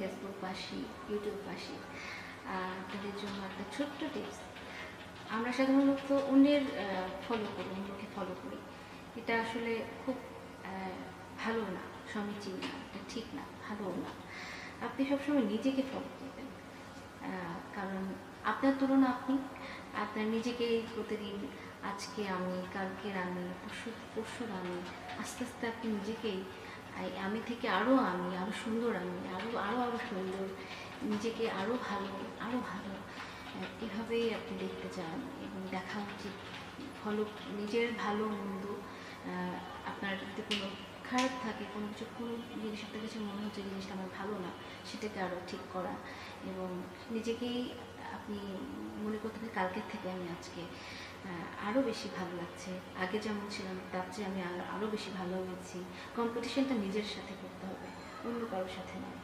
ফেসবুকবাসী, ইউটিউববাসী, তাদের জন্য একটা ছোট্ট টিপস। আমরা সাধারণত অন্যের ফলো করি, অন্যকে ফলো করি। এটা আসলে খুব ভালো না, সমীচীন না, এটা ঠিক না, ভালোও না। আপনি সবসময় নিজেকে ফলো করবেন, কারণ আপনার তুলনা আপনি। আপনার নিজেকেই প্রতিদিন আজকে আমি, কালকের আমি, পরশুর আমি, আস্তে আস্তে আপনি নিজেকেই আমি থেকে আরও আমি, আরও সুন্দর আমি, আরও আরও আরও সুন্দর, নিজেকে আরও ভালো, আরও ভালো, এভাবেই আপনি দেখতে চান। এবং দেখা উচিত ফলো, নিজের ভালো মন্দ, আপনার যদি কোনো খারাপ থাকে, কোনো কিছু, কোনো জিনিস আপনার কাছে মনে হচ্ছে জিনিসটা আমার ভালো না, সেটাকে আরও ঠিক করা। এবং নিজেকেই আপনি মনে করতে হবে কালকের থেকে আমি আজকে আরও বেশি ভালো লাগছে, আগে যেমন ছিলাম তার চেয়ে আমি আরও বেশি ভালো হয়েছি। কম্পিটিশনটা নিজের সাথে করতে হবে, অন্য কারোর সাথে নয়।